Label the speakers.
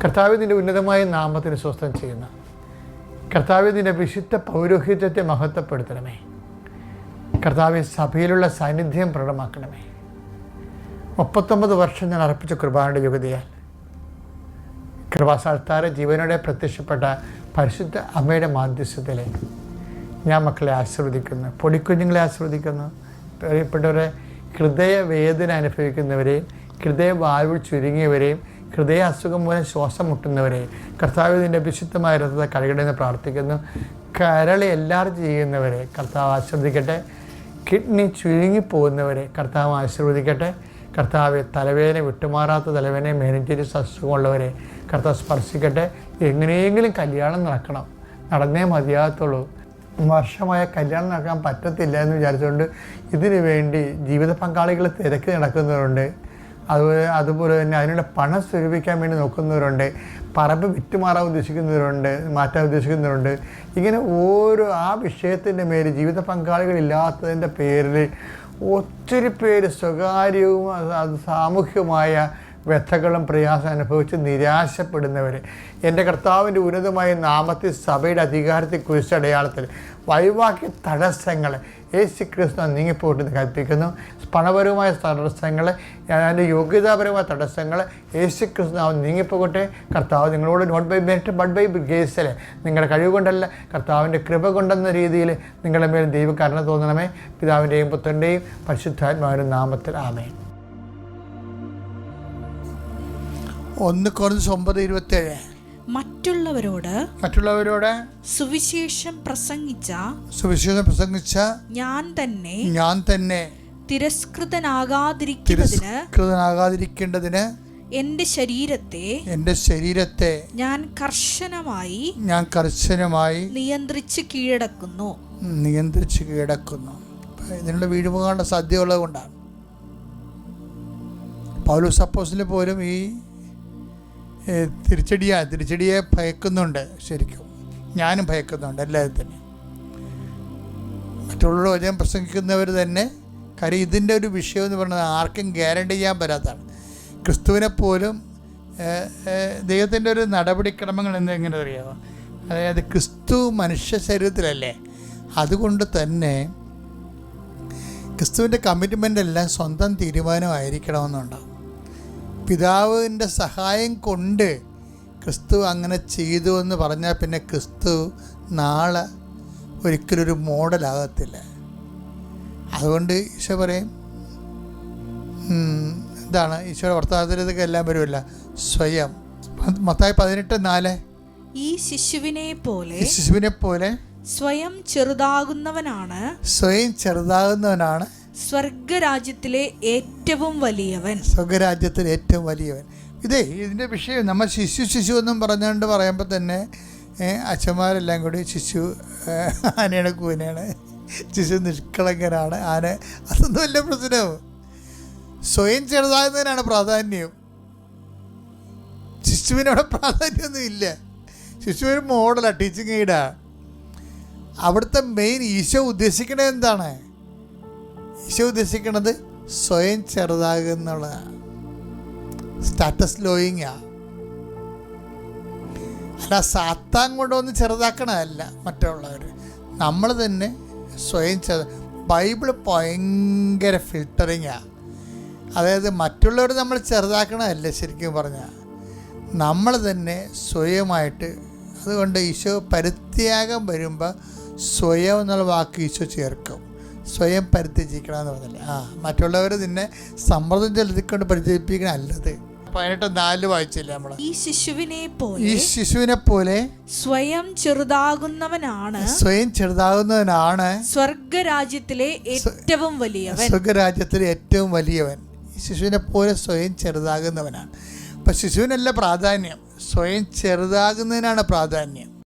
Speaker 1: കർത്താവേ, നിൻ്റെ ഉന്നതമായ നാമത്തിന് സ്വസ്ഥം ചെയ്യുന്ന കർത്താവേ, നിൻ്റെ വിശുദ്ധ പൗരോഹിത്യത്തെ മഹത്വപ്പെടുത്തണമേ. കർത്താവേ, സഭയിലുള്ള സാന്നിധ്യം പ്രകടമാക്കണമേ. 39 വർഷം ഞാൻ അർപ്പിച്ച കൃപായുടെ യോഗ്യതയാൽ കൃപാസ്ഥാനത്താരെ ജീവനോടെ പ്രത്യക്ഷപ്പെട്ട പരിശുദ്ധ അമ്മയുടെ മാധ്യസ്ഥത്തിൽ ഞാൻ മക്കളെ ആശീർവദിക്കുന്നു, പൊടിക്കുഞ്ഞുങ്ങളെ ആശീർവദിക്കുന്നു. പ്രിയപ്പെട്ടവരെ, ഹൃദയവേദന അനുഭവിക്കുന്നവരെയും ഹൃദയവാൽവ് ചുരുങ്ങിയവരെയും ഹൃദയ അസുഖം മൂലം ശ്വാസം മുട്ടുന്നവരെയും കർത്താവ് നിൻ്റെ വിശുദ്ധമായ രഥത്തെ കഴുകണമെന്ന് പ്രാർത്ഥിക്കുന്നു. കരളി എല്ലാവരും ചെയ്യുന്നവരെ കർത്താവ് ആശീർവദിക്കട്ടെ. കിഡ്നി ചുരുങ്ങിപ്പോകുന്നവരെ കർത്താവ് ആശീർവദിക്കട്ടെ. കർത്താവ് തലവേദന വിട്ടുമാറാത്ത തലവേദന മെനിഞ്ചൈറ്റിസ് അസുഖമുള്ളവരെ കർത്താവ് സ്പർശിക്കട്ടെ. എങ്ങനെയെങ്കിലും കല്യാണം നടന്നേ മതിയാകത്തുള്ളൂ. വർഷമായ കല്യാണം നടക്കാൻ പറ്റത്തില്ല എന്ന് വിചാരിച്ചുകൊണ്ട് ഇതിനു വേണ്ടി ജീവിത പങ്കാളികൾ തിരക്കി നടക്കുന്നവരുണ്ട്. അതുപോലെ തന്നെ അതിനുള്ള പണം സ്വരൂപിക്കാൻ വേണ്ടി നോക്കുന്നവരുണ്ട്. പറമ്പ് വിറ്റുമാറാൻ ഉദ്ദേശിക്കുന്നവരുണ്ട്, മാറ്റാൻ ഉദ്ദേശിക്കുന്നവരുണ്ട്. ഇങ്ങനെ ഓരോ ആ വിഷയത്തിൻ്റെ മേൽ ജീവിത പങ്കാളികളില്ലാത്തതിൻ്റെ പേരിൽ ഒത്തിരി പേര് സ്വകാര്യവും സാമൂഹ്യമായ വ്യഥകളും പ്രയാസം അനുഭവിച്ച് നിരാശപ്പെടുന്നവർ എൻ്റെ കർത്താവിൻ്റെ ഉന്നതമായ നാമത്തിൽ സഭയുടെ അധികാരത്തെ കുറിച്ചടയാളത്തിൽ വൈവാഹിക തടസ്സങ്ങൾ യേശു ക്രിസ്തു നീങ്ങിപ്പോട്ടെന്ന് കൽപ്പിക്കുന്നു. പണപരമായ തടസ്സങ്ങൾ, അതിൻ്റെ യോഗ്യതാപരമായ തടസ്സങ്ങൾ യേശു ക്രിസ്തു നീങ്ങിപ്പോകട്ടെ. കർത്താവ് നിങ്ങളോട് not by merit but by ഗ്രേസിൽ, നിങ്ങളുടെ കഴിവ് കൊണ്ടല്ല കർത്താവിൻ്റെ കൃപ കൊണ്ടെന്ന രീതിയിൽ നിങ്ങളുടെ മേൽ ദൈവകരുണ തോന്നണമേ. പിതാവിൻ്റെയും പുത്രൻ്റെയും പരിശുദ്ധാത്മാവിൻ്റെ നാമത്തിൽ ആമേൻ. 1 Corinthians 9:27 മറ്റുള്ളവരോട്
Speaker 2: സുവിശേഷം പ്രസംഗിച്ച ഞാൻ തന്നെ
Speaker 1: തിരസ്കൃതനാകാതിരിക്കേണ്ടതിന് എന്റെ ശരീരത്തെ ഞാൻ കർശനമായി നിയന്ത്രിച്ച് കീഴടക്കുന്നു. ഇതിനുള്ള വീഴുപോകാനുള്ള സാധ്യതയുള്ളത് കൊണ്ടാണ് പൗലോസ് അപ്പോസ്തലൻ പോലും ഈ തിരിച്ചടിയെ ഭയക്കുന്നുണ്ട്. ശരിക്കും ഞാനും ഭയക്കുന്നുണ്ട് എല്ലാവരും തന്നെ. മറ്റുള്ള വചനം പ്രസംഗിക്കുന്നവർ തന്നെ. കാര്യം ഇതിൻ്റെ ഒരു വിഷയം എന്ന് പറയുന്നത് ആർക്കും ഗ്യാരണ്ടി ചെയ്യാൻ പറ്റാത്തതാണ്. ക്രിസ്തുവിനെ പോലും ദൈവത്തിൻ്റെ ഒരു നടപടിക്രമങ്ങൾ എങ്ങനെ അറിയാമോ? അതായത് ക്രിസ്തു മനുഷ്യ ശരീരത്തിലല്ലേ, അതുകൊണ്ട് തന്നെ ക്രിസ്തുവിൻ്റെ കമ്മിറ്റ്മെൻ്റ് എല്ലാം സ്വന്തം തീരുമാനമായിരിക്കണമെന്നുണ്ടാവും. പിതാവിൻ്റെ സഹായം കൊണ്ട് ക്രിസ്തു അങ്ങനെ ചെയ്തു എന്ന് പറഞ്ഞാൽ പിന്നെ ക്രിസ്തു നാളെ ഒരിക്കലൊരു മോഡലാകത്തില്ല. അതുകൊണ്ട് ഈശോ പറയും, എന്താണ് ഈശോയുടെ വർത്തമാനത്തിൽ ഇതൊക്കെ എല്ലാം വരുമല്ല. സ്വയം മത്തായി 18:4
Speaker 2: ഈ ശിശുവിനെ
Speaker 1: പോലെ
Speaker 2: സ്വയം ചെറുതാകുന്നവനാണ് സ്വർഗരാജ്യത്തിലെ ഏറ്റവും വലിയവൻ.
Speaker 1: ഇതിൻ്റെ വിഷയം നമ്മൾ ശിശു എന്നും പറഞ്ഞുകൊണ്ട് പറയുമ്പോൾ തന്നെ അച്ഛന്മാരെല്ലാം കൂടി ശിശു ആനയാണ്, കൂനയാണ്, ശിശു നിഷ്കളങ്കനാണ്, ആന, അതൊന്നും വലിയ പ്രശ്നവും. സ്വയം ചെറുതാകുന്നതിനാണ് പ്രാധാന്യം. ശിശുവിനവിടെ പ്രാധാന്യമൊന്നും ഇല്ല. ശിശു ഒരു മോഡലാണ്, ടീച്ചിങ് എയ്ഡാണ്. അവിടുത്തെ മെയിൻ ഈശോ ഉദ്ദേശിക്കണത് എന്താണ്? ഈശോ ഉദ്ദേശിക്കണത് സ്വയം ചെറുതാകുന്നുള്ളതാണ്. സ്റ്റാറ്റസ് ലോയിങ്ങാ, അല്ല സാത്താൻ കൊണ്ടൊന്ന് ചെറുതാക്കണമല്ല മറ്റുള്ളവർ. നമ്മൾ തന്നെ സ്വയം ബൈബിള് ഭയങ്കര ഫിൽട്ടറിങ്ങാണ്. അതായത് മറ്റുള്ളവർ നമ്മൾ ചെറുതാക്കണമല്ല, ശരിക്കും പറഞ്ഞാൽ നമ്മൾ തന്നെ സ്വയമായിട്ട്. അതുകൊണ്ട് ഈശോ പരിത്യാഗം വരുമ്പോൾ സ്വയം എന്നുള്ള വാക്ക് ഈശോ ചേർക്കും. സ്വയം പരിത്യജിക്കണം എന്ന് പറഞ്ഞില്ലേ. മറ്റുള്ളവർ നിന്നെ സമ്മർദ്ദം ചെലുത്തിക്കൊണ്ട് പരിചയിപ്പിക്കണം അല്ലത്. 18:4 വായിച്ചില്ലേ നമ്മൾ?
Speaker 2: ഈ ശിശുവിനെ പോലെ സ്വയം ചെറുതാകുന്നവനാണ് സ്വർഗരാജ്യത്തിലെ ഏറ്റവും
Speaker 1: വലിയവൻ. ഈ ശിശുവിനെ പോലെ സ്വയം ചെറുതാകുന്നവനാണ്. അപ്പം ശിശുവിനല്ല പ്രാധാന്യം, സ്വയം ചെറുതാകുന്നതിനാണ് പ്രാധാന്യം.